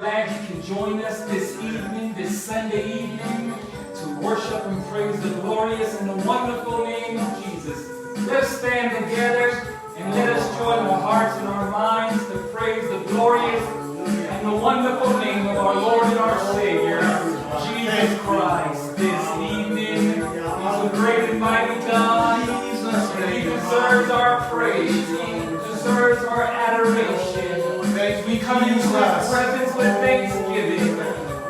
Glad you can join us this evening, this Sunday evening, to worship and praise the glorious and the wonderful name of Jesus. Let's stand together and let us join our hearts and our minds to praise the glorious and the wonderful name of our Lord and our Savior, Jesus Christ, this evening. He's a great and mighty God, and He deserves our praise. He deserves our adoration. We come into His presence with thanksgiving.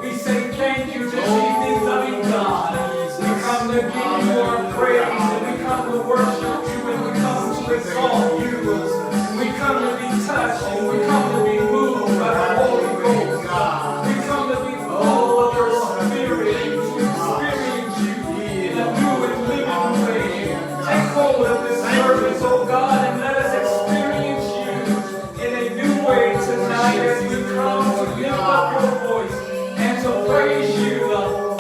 We say thank you this evening, loving God. We come to give you our praise, and we come to worship you, and we come to exalt you. We come to be touched, and we come to be moved by the Holy Ghost. We come to be full of your Spirit, and to experience you in a new and living way. Take hold of this service, oh God, and let us experience you in a new way tonight as we come to lift up your voice and to praise you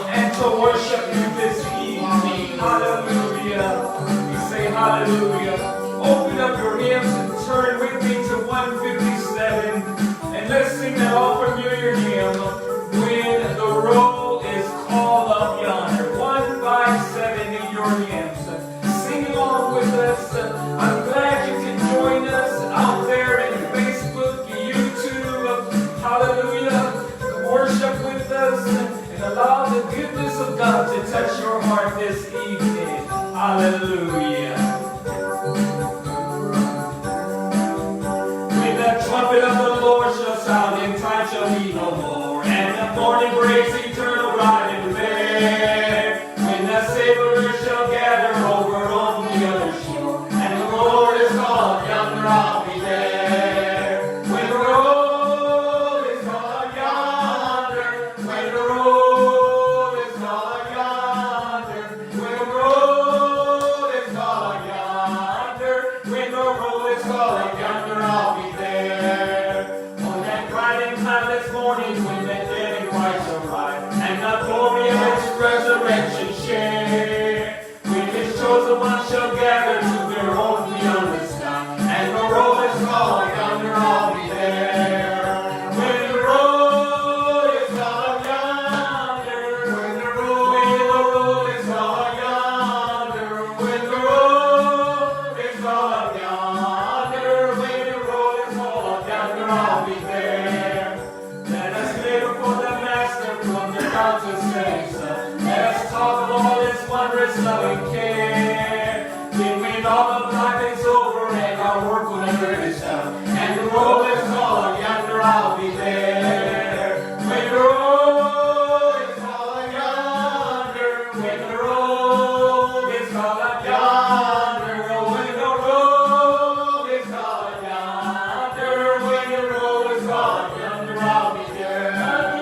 and to worship you this evening. Hallelujah. We say hallelujah. Open up your hymns and turn with me to 157, and let's sing that all familiar hymn, When the Roll is Called Up Yonder. 157 in your hymns. Sing along with us. I'm glad you can join us out there in Facebook, YouTube. Hallelujah. Worship with us and allow the goodness of God to touch your heart this evening. Hallelujah. When the trumpet of the Lord shall sound, and time shall be no more, and the morning breaks eternal bright and fair. When the sailors shall gather over on the other shore, and the Lord is called yonder, I'll be there. When the roll is called yonder, when the roll is called yonder, when the roll is called yonder, when the roll is called yonder, I'll be there. On that bright and cloudless morning, when the dead in Christ arrive, and the glory of His resurrection share, when His chosen ones shall gather to their home beyond the sky, and the roll is called yonder, I'll be there. When the roll is called yonder, when the roll is called yonder, when the roll is called yonder, when the roll is called yonder, I'll be there. Let us live for the Master from the mountains saves us. Let us talk of all His wondrous love and care. Then when all of life is over and our work will never is done, and the roll is called yonder, I'll be there. When the roll is called yonder, when the roll is called yonder, when the roll is called yonder, when the roll is called yonder, I'll be there.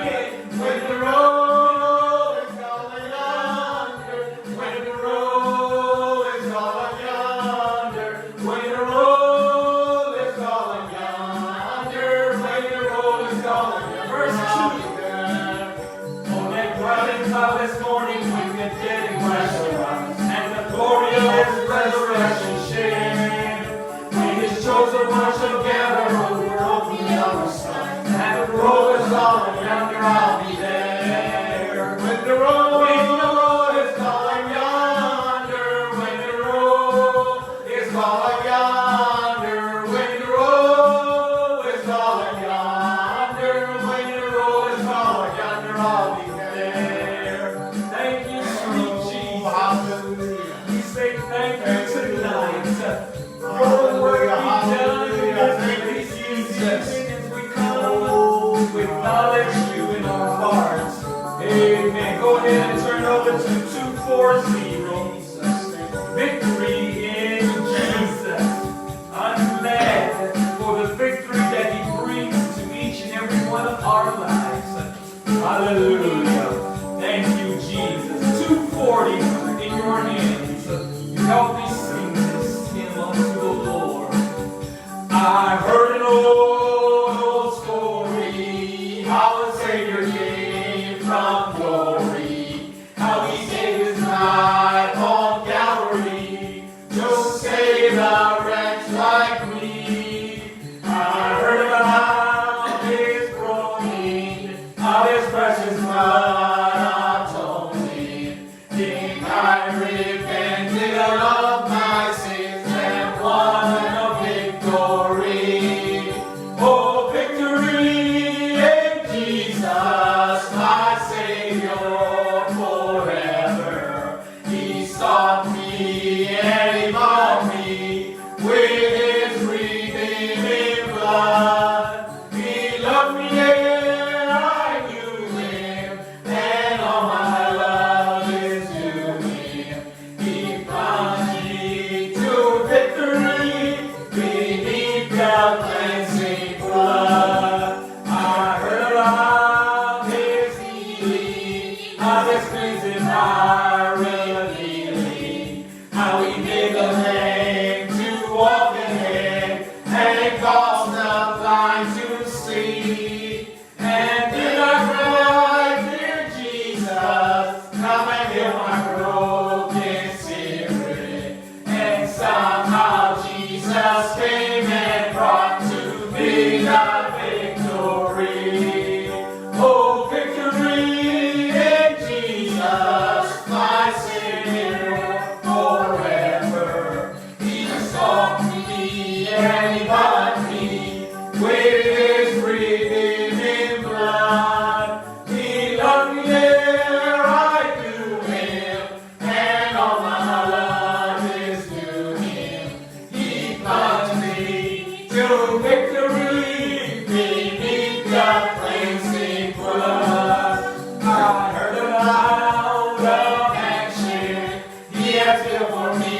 Again, when the roll is called yonder, when the roll is called yonder, when the roll is called yonder, when the roll is called yonder. Verse 2. On that bright and cloudless morning, when the dead in Christ arise, and the glory of His resurrection share, when His chosen ones shall gather over on the other side, and the roll is called yonder, I'll be there. When the roll is called yonder, when the roll is called yonder, when the roll is called yonder, when the roll is called yonder, I'll be there. Thank you, sweet Jesus. We say thank you tonight. Your work be done in us, Jesus. As we come to acknowledge you in our hearts. Amen. Go ahead and turn over to 240. Victory in Jesus. I'm glad for the victory that He brings to each and every one of our lives. Hallelujah. Thank you, Jesus. 240 in your hands. You help me sing this hymn unto the Lord. I heard an old story, how a Savior came from glory, how He gave His life on Calvary, to save a wretch like me. I heard about His groaning of His precious blood atoning. Think I repented of my sins and won a victory. Oh, victory in Jesus, my Savior forever. He sought me and He bought me with His redeeming blood. He loved me ere I knew Him, and all my love is to Him. He plunged me to victory beneath the cleansing blood. I heard about His healing, of His cleansing fire revealing, how He made the lame to walk again, and caused the blind to see. And then I cried, dear Jesus, come and heal my broken spirit. And somehow Jesus came and brought to me the victory. Oh, victory in Jesus, my Savior forever. He sought me and He bought me with His redeeming blood. He loved me ere I knew Him, and all my love is to Him. He plunged me to victory beneath the cleansing blood. I heard about the mansion He has built for me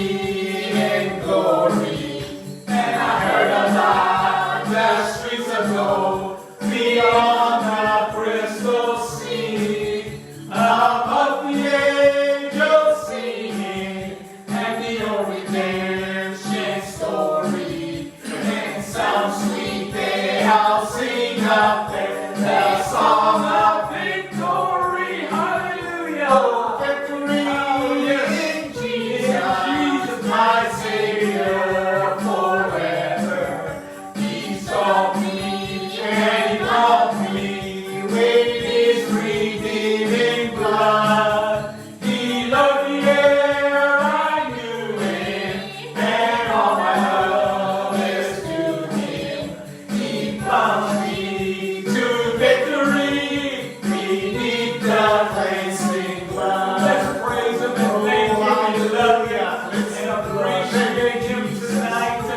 in glory, and I heard about the streets of gold beyond the crystal sea, above the angels singing, and the old redemption story. In some sweet day I'll sing up there the song of victory. Hallelujah! Oh, victory in Jesus, my Savior forever. He sought me and He bought me with His redeeming blood. He loved me ere I knew Him, and all my love is to Him. He plunged me to victory beneath the cleansing blood. Let's praise Him and thank Him. We love you and appreciate Him tonight.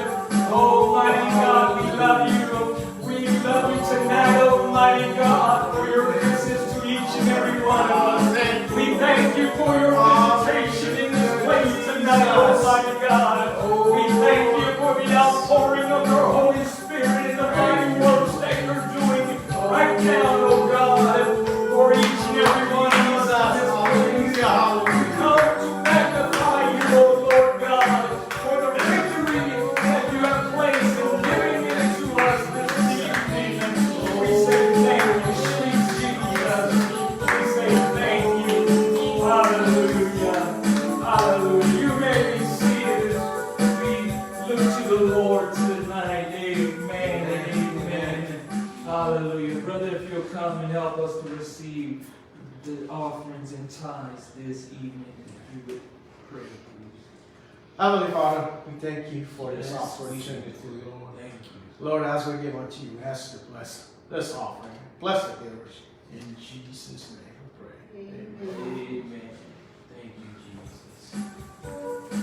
Almighty God, we love you. We love you tonight, Almighty God, for your kisses to each and every one of us. We thank you for your visitation in this place tonight, Almighty God. We thank you for the outpouring of your Holy Spirit and the mighty works that you're doing right now, oh God, for each and every one of us in this place. We come to magnify you, oh Lord God, for the victory that you have placed in giving it to us this evening. We say thank you, sweet Jesus. We say thank you. Hallelujah. Hallelujah. You may be seated as we look to the Lord tonight. Amen and amen. Hallelujah. Brother, if you'll come and help us to receive the offerings and tithes this evening, if you would pray, please. Heavenly Father, we thank you for this Yes. opportunity, Lord. Thank you. Lord, as we give unto you, ask you to bless this offering. Bless the givers. In Jesus' name we pray. Amen. Amen. Thank you, Jesus.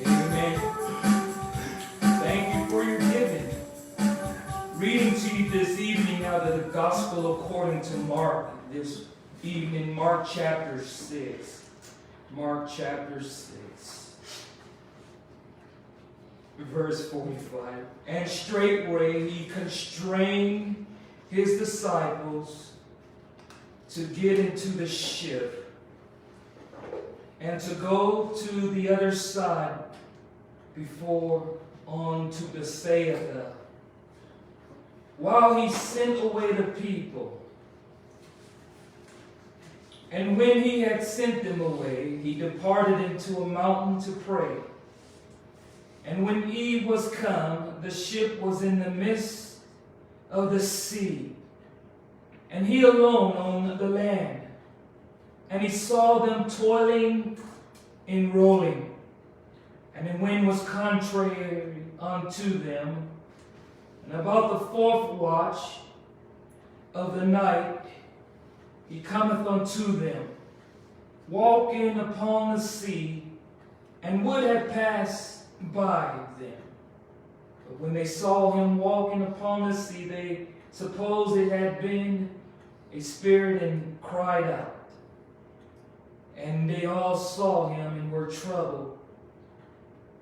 Amen. Thank you for your giving. Reading to you this evening out of the Gospel according to Mark. This evening, Mark chapter 6. Mark chapter 6. Verse 45. And straightway he constrained his disciples to get into the ship and to go to the other side before on to Bethsaida, while he sent away the people. And when he had sent them away, he departed into a mountain to pray. And when eve was come, the ship was in the midst of the sea, and he alone on the land. And he saw them toiling and rowing, and the wind was contrary unto them. And about the fourth watch of the night, he cometh unto them, walking upon the sea, and would have passed by them. But when they saw him walking upon the sea, they supposed it had been a spirit, and cried out. And they all saw him and were troubled.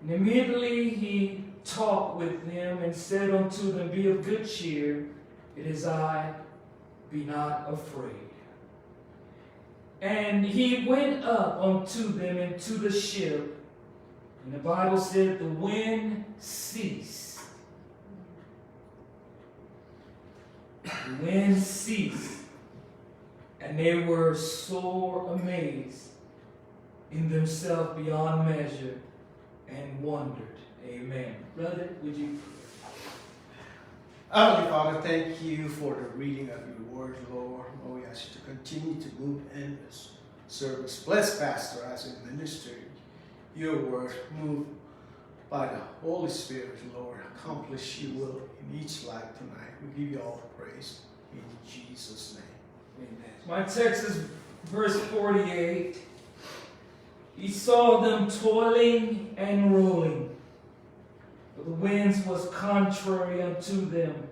And immediately he talked with them and said unto them, Be of good cheer, it is I, be not afraid. And he went up unto them into the ship, and the Bible said the wind ceased. The wind ceased. And they were sore amazed in themselves beyond measure, and wondered. Amen. Brother, would you? Heavenly Father, thank you for the reading of your word, Lord. We ask you to continue to move in this service. Bless Pastor as he ministered your word. Move by the Holy Spirit, Lord. Accomplish your will in each life tonight. We give you all the praise in Jesus' name. Amen. My text is verse 48. He saw them toiling and rolling, but the winds was contrary unto them.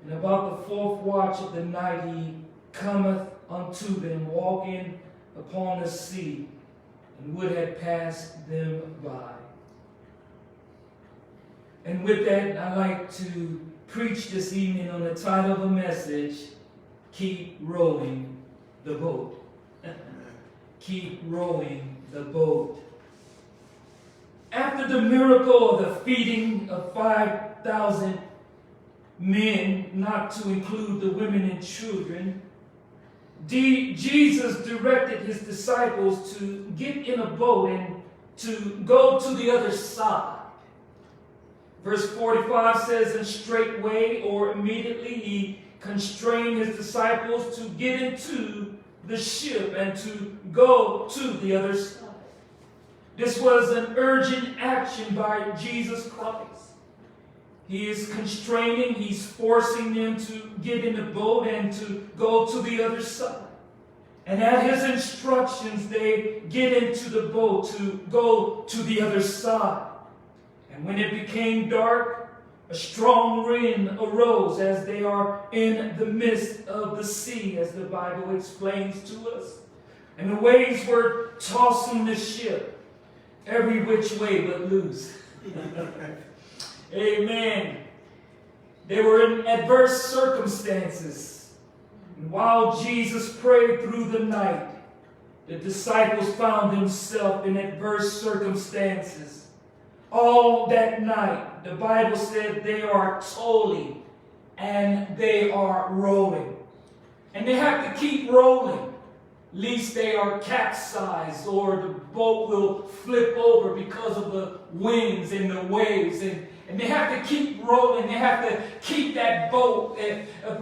And about the fourth watch of the night he cometh unto them, walking upon the sea, and would have passed them by. And with that, I'd like to preach this evening on the title of a message, Keep Rowing the Boat. Keep rowing the boat. After the miracle of the feeding of 5,000 men, not to include the women and children, Jesus directed his disciples to get in a boat and to go to the other side. Verse 45 says, And straightway or immediately he constrained his disciples to get into the ship and to go to the other side. This was an urgent action by Jesus Christ. He is constraining, he's forcing them to get in the boat and to go to the other side. And at his instructions, they get into the boat to go to the other side. And when it became dark, a strong wind arose as they are in the midst of the sea, as the Bible explains to us. And the waves were tossing the ship every which way but loose. Amen. They were in adverse circumstances. And while Jesus prayed through the night, the disciples found themselves in adverse circumstances. All that night, the Bible said they are toiling and they are rowing. And they have to keep rolling, lest they are capsized or the boat will flip over because of the winds and the waves. And they have to keep rolling. They have to keep that boat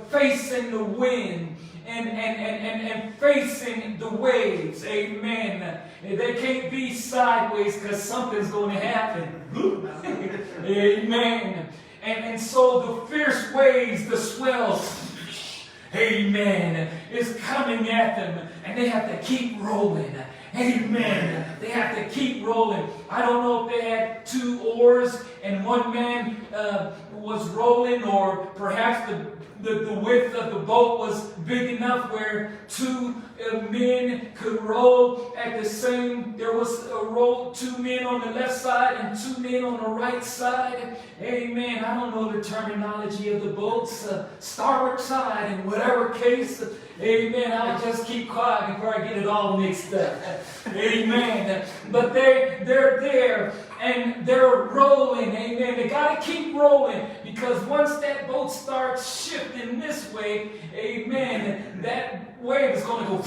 facing the wind and facing the waves. Amen. They can't be sideways because something's going to happen. Amen. And so the fierce waves, the swells, amen, is coming at them. And they have to keep rolling. Amen. They have to keep rolling. I don't know if they had 2 oars and one man was rolling, or perhaps the width of the boat was big enough where 2 men could row at the same. There was a row, 2 men on the left side and 2 men on the right side. Amen. I don't know the terminology of the boats, starboard side, in whatever case. Amen. I'll just keep quiet before I get it all mixed up. Amen. amen. But they're there and they're rolling, amen. They got to keep rolling, because once that boat starts shifting this way, amen, that wave is going to go,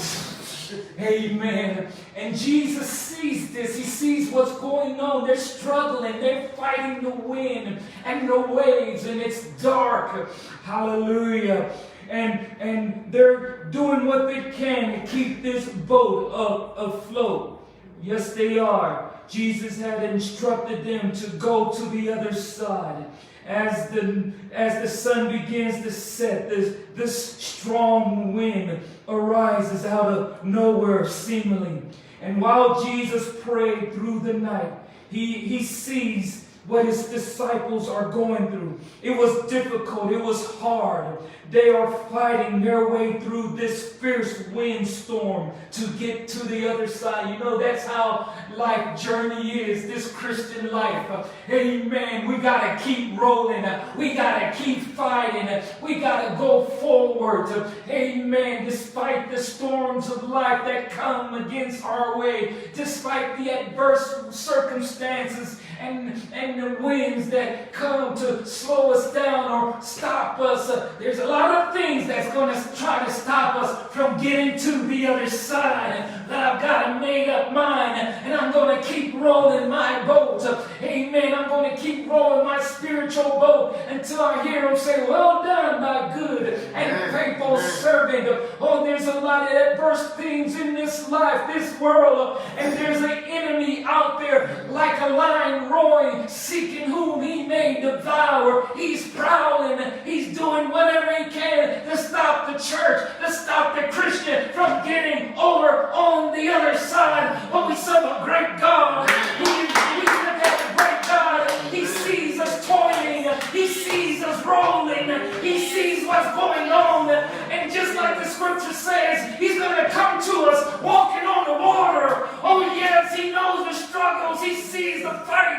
amen. And Jesus sees this. He sees what's going on. They're struggling. They're fighting the wind and the waves, and it's dark. Hallelujah. And they're doing what they can to keep this boat afloat. Yes, they are. Jesus had instructed them to go to the other side. As the sun begins to set, this strong wind arises out of nowhere seemingly. And while Jesus prayed through the night, he sees what his disciples are going through. It was difficult. It was hard. They are fighting their way through this fierce windstorm to get to the other side. You know, that's how life journey is, this Christian life. Amen. We got to keep rolling. We got to keep fighting. We got to go forward. Amen. Despite the storms of life that come against our way, despite the adverse circumstances and the winds that come to slow us down or stop us. There's a lot of things that's going to try to stop us from getting to the other side. But I've got a made up mind, and I'm going to keep rolling my boat. Amen. I'm going to keep rolling my spiritual boat until I hear him say, "Well done, my good and faithful servant." Oh, there's a lot of adverse things in this life, this world, and there's an enemy out there like a lion roaring, seeking whom he may devour. He's prowling. He's doing whatever he can to stop the church, to stop the Christian from getting over on the other side. But we serve a great God. We look at the great God. He sees us toiling. He sees us rolling. He sees what's going on. And just like the scripture says, he's going to come to us walking on the water. Oh yes, he knows the struggles. He sees the fight.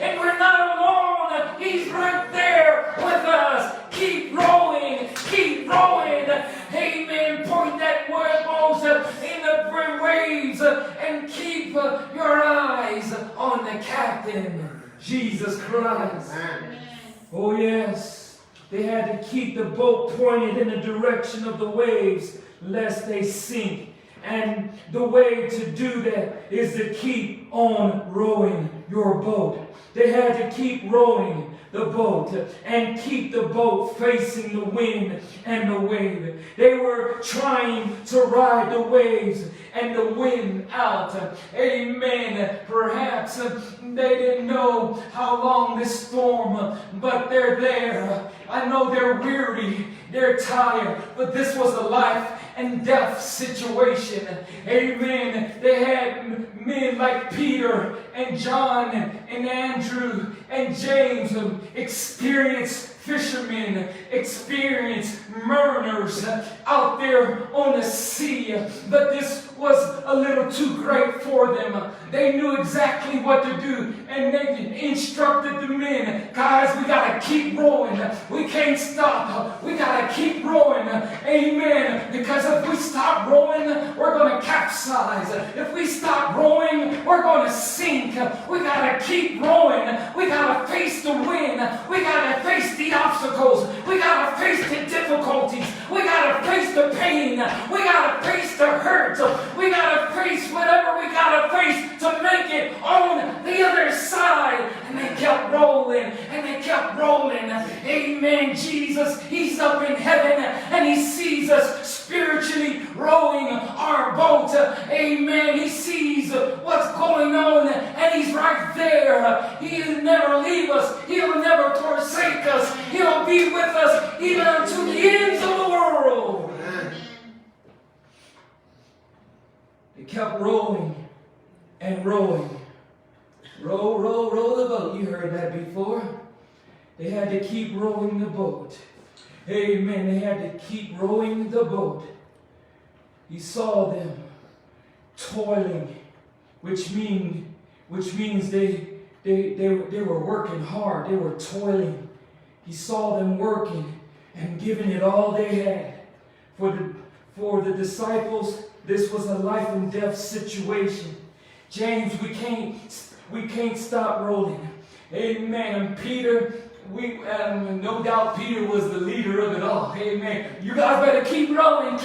And we're not alone. He's right there with us. Keep rowing. Keep rowing. Amen. Point that word boat in the waves and keep your eyes on the captain, Jesus Christ. Amen. Oh yes. They had to keep the boat pointed in the direction of the waves lest they sink. And the way to do that is to keep on rowing your boat. They had to keep rowing the boat and keep the boat facing the wind and the wave. They were trying to ride the waves and the wind out. Amen. Perhaps they didn't know how long this storm, but they're there. I know they're weary, they're tired, but this was a life and death situation. Amen. They had men like Peter and John and Andrew and James, experienced fishermen, experienced mariners out there on the sea. But this was a little too great for them. They knew exactly what to do, and they instructed the men, guys, we got to keep rowing. We can't stop. We got to keep rowing. Amen. Because if we stop rowing, we're going to capsize. If we stop rowing, we're going to sink. We got to keep rowing. We got to face the wind. We got to face the obstacles. We got to face the difficulties. We got to face the pain. We got to face the hurt. We got to face whatever we got to face to make it on the other side. And they kept rolling, and they kept rolling. Amen. Jesus, he's up in heaven, and he sees us spiritually rowing our boat. Amen. He sees what's going on, and he's right there. He'll never leave us. He'll never forsake us. He'll be with us even unto the ends of the world. They kept rowing and rowing. Row, row, row the boat. You heard that before. They had to keep rowing the boat. Amen. They had to keep rowing the boat. He saw them toiling, which means they were working hard. They were toiling. He saw them working and giving it all they had. For the disciples, this was a life and death situation. James, we can't stop rolling. Amen. And Peter, no doubt Peter was the leader of it all. Amen. You guys better keep rolling,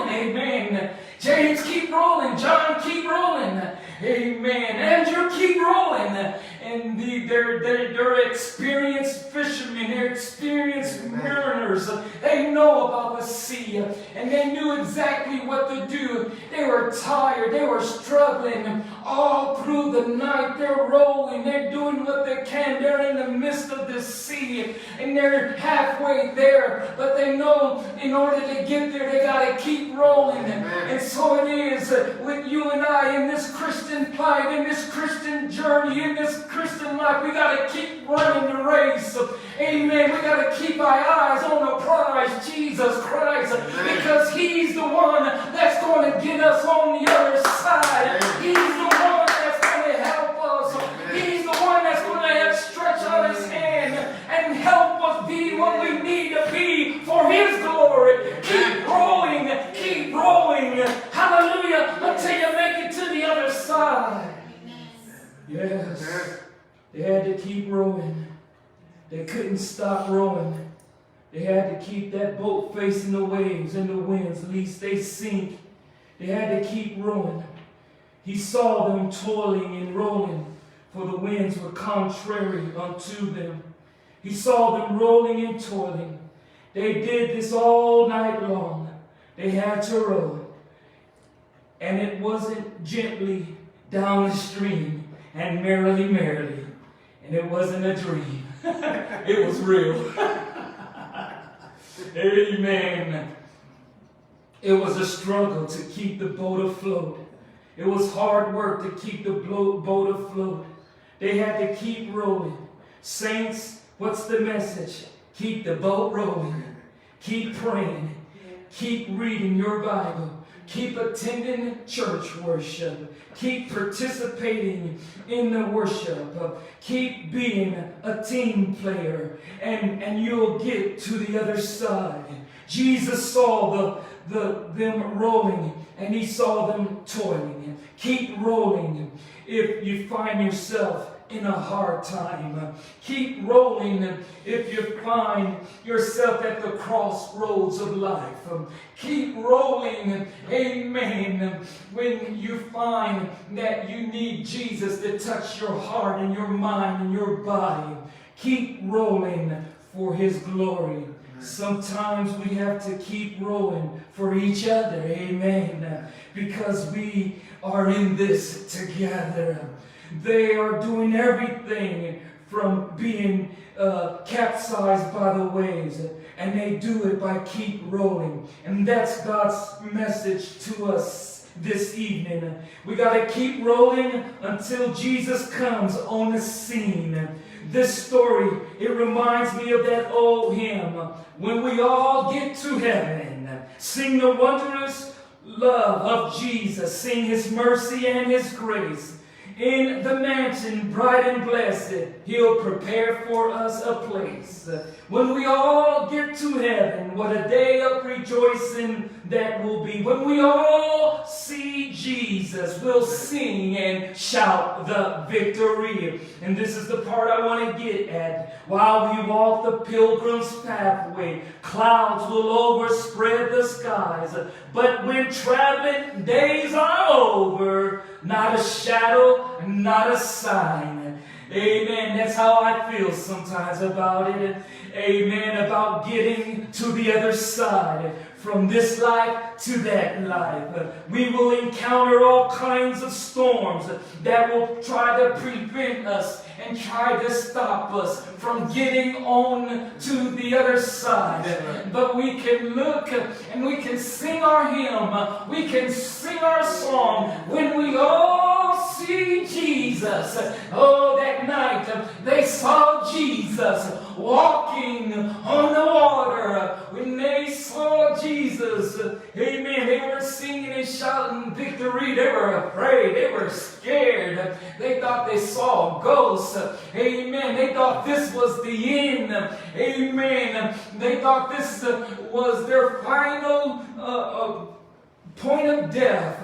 amen. James, keep rolling. John, keep rolling. Amen. Andrew, keep rolling. And they're experienced fishermen, they're experienced mariners. They know about the sea, and they knew exactly what to do. They were tired, they were struggling all through the night. They're rolling, they're doing what they can. They're in the midst of the sea, and they're halfway there. But they know in order to get there, they got to keep rolling. And so it is with you and I in this Christian fight, in this Christian journey, in this Christian life. We got to keep running the race. Amen. We got to keep our eyes on the prize, Jesus Christ, because He's the one that's going to get us on the other side. He's the one that's going to help us. He's the one that's going to stretch out His hand and help us be what we need to be for His glory. Keep rolling, keep rolling. Hallelujah. Until you make it to the other side. Yes. They had to keep rowing. They couldn't stop rowing. They had to keep that boat facing the waves and the winds, lest they sink. They had to keep rowing. He saw them toiling and rolling, for the winds were contrary unto them. He saw them rolling and toiling. They did this all night long. They had to row. And it wasn't gently down the stream and merrily, merrily. And it wasn't a dream. It was real. Amen. It was a struggle to keep the boat afloat. It was hard work to keep the boat afloat. They had to keep rolling. Saints, what's the message? Keep the boat rolling. Keep praying. Keep reading your Bible. Keep attending church worship. Keep participating in the worship. Keep being a team player, and you'll get to the other side. Jesus saw them rolling, and He saw them toiling. Keep rolling if you find yourself in a hard time. Keep rolling if you find yourself at the crossroads of life. Keep rolling, amen, when you find that you need Jesus to touch your heart and your mind and your body. Keep rolling for His glory. Sometimes we have to keep rolling for each other, amen, because we are in this together. They are doing everything from being capsized by the waves, and they do it by keep rolling. And that's God's message to us this evening. We got to keep rolling until Jesus comes on the scene. This story, it reminds me of that old hymn, when we all get to heaven, sing the wondrous love of Jesus, sing His mercy and His grace. In the mansion bright and blessed, He'll prepare for us a place. When we all get to heaven, what a day of rejoicing that will be. When we all see Jesus, we'll sing and shout the victory. And this is the part I want to get at. While we walk the pilgrim's pathway, clouds will overspread the skies. But when traveling days are over, not a shadow, not a sign. Amen. That's how I feel sometimes about it. Amen. About getting to the other side. From this life to that life. We will encounter all kinds of storms that will try to prevent us and try to stop us from getting on to the other side. But we can look and we can sing our hymn. We can sing our song when we all see Jesus. Oh, that night they saw Jesus walking on the water. When they saw Jesus, amen, they were singing and shouting victory. They were afraid. They were scared. They thought they saw ghosts. Amen. They thought this was the end. Amen. They thought this was their final point of death.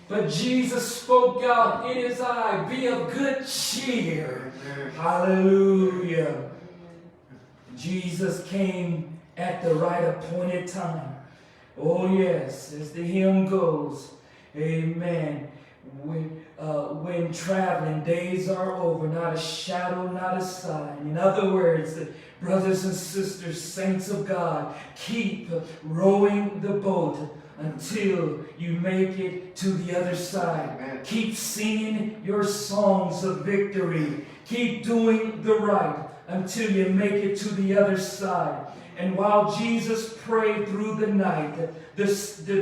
But Jesus spoke out, "It is I, be of good cheer." Hallelujah. Jesus came at the right appointed time. Oh yes, as the hymn goes, amen. When traveling days are over, not a shadow, not a sign. In other words, brothers and sisters, saints of God, keep rowing the boat until you make it to the other side. Amen. Keep singing your songs of victory. Keep doing the right until you make it to the other side. And while Jesus prayed through the night, the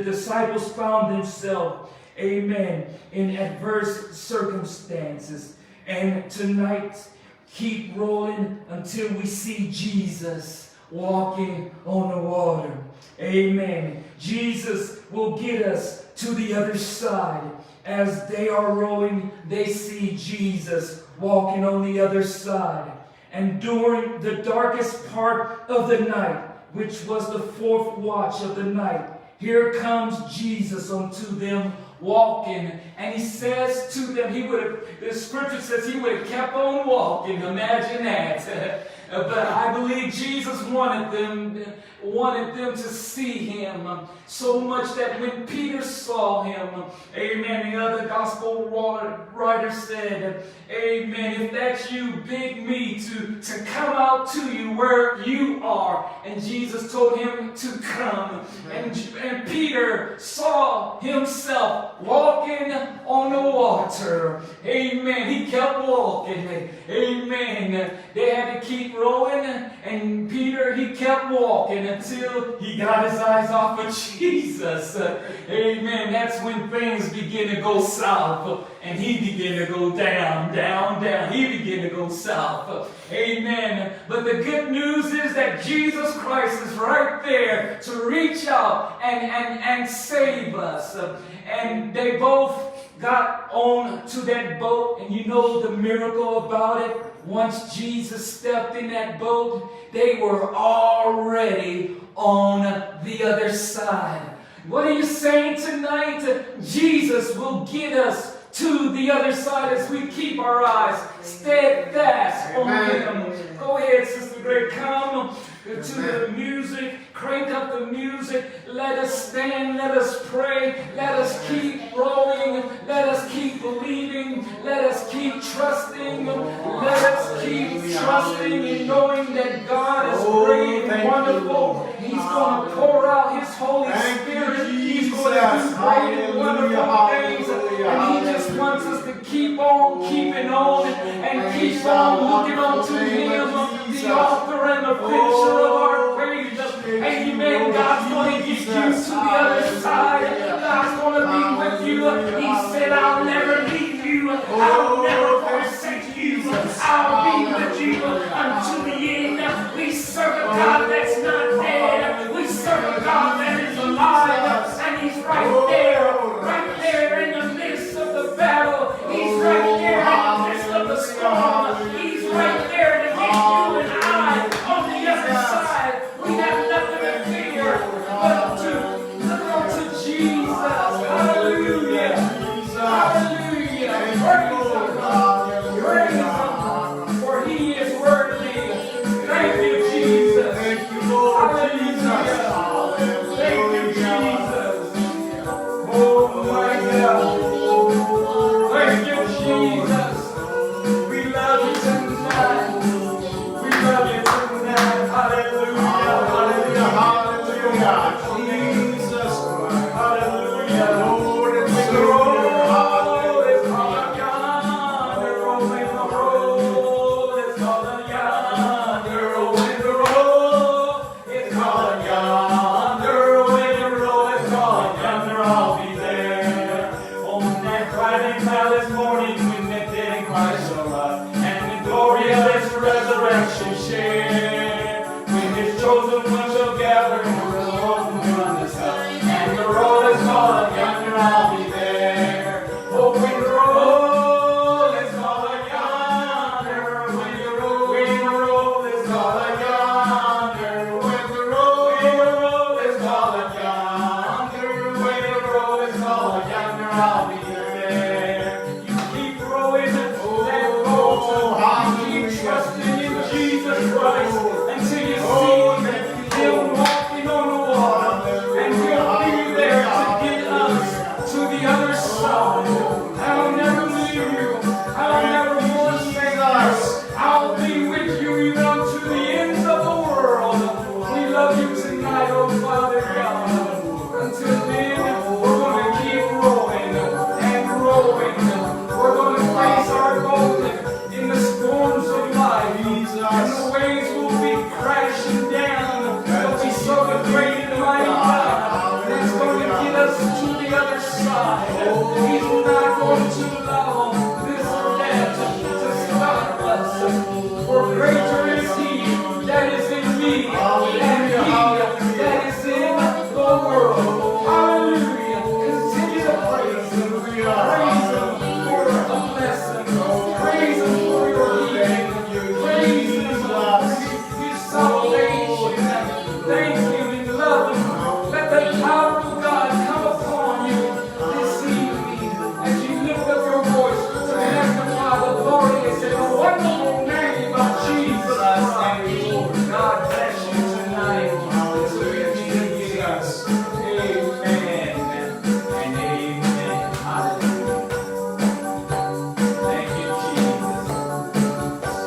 disciples found themselves, amen, in adverse circumstances. And tonight, keep rolling until we see Jesus walking on the water. Amen. Jesus will get us to the other side. As they are rowing, they see Jesus walking on the other side. And during the darkest part of the night, which was the fourth watch of the night, here comes Jesus unto them walking. And he says to them, the scripture says he would have kept on walking. Imagine that. But I believe Jesus wanted them to see him so much that when Peter saw him, amen, the other gospel writer said, amen, if that's you, bid me to come out to you where you are. And Jesus told him to come. And Peter saw himself walking on the water. Amen. He kept walking. Amen. They had to keep rowing, and Peter, he kept walking until he got his eyes off of Jesus. Amen. That's when things begin to go south, and he began to go down, down, down. He began to go south. Amen. But the good news is that Jesus Christ is right there to reach out and save us. And they both got on to that boat, and you know the miracle about it. Once Jesus stepped in that boat, they were already on the other side. What are you saying tonight? Jesus will get us to the other side as we keep our eyes steadfast on him. Go ahead, Sister Greg, come to the music, crank up the music, let us stand, let us pray, let us keep rolling, let us keep believing, let us keep trusting, let us keep trusting and knowing that God is great and wonderful. He's going to pour out His Holy Spirit. He's going to do great and wonderful things. And He just wants us to keep on keeping on and keep on looking on to Him, the author and the finisher of our faith. Amen. God's going to get you to the other side. God's going to be with you. He said, "I'll never leave you. I'll never forsake you. I'll be with you unto the end." We serve a God that's not dead. We serve a God that is alive. And He's right there in the midst of the battle. He's right there in the midst of the storm. He's right there to get you and I on the other side. We have nothing to fear but to look unto Jesus. Hallelujah. Hallelujah. Praise Him. For He is worthy. Thank you, Jesus. Hallelujah. Thank you, Jesus. Oh my God. Thank you, Jesus. We love you tonight. We love you tonight. Hallelujah. Hallelujah. Jesus Christ. Hallelujah. Lord, and the road is called yonder. Rolling the road is called yonder. Rolling the road is called yonder. Rolling the road is called yonder. I'll be there on that Friday night this morning when the dead in Christ shall rise and the glory of His resurrection share. When His chosen ones shall gather in the Lord on the side, and the road is called yonder, I'll be there. Oh, when the road is called yonder, when the road is called yonder, when the road is called yonder, when the road is called yonder, I'll be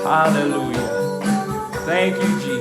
Hallelujah. Thank you, Jesus.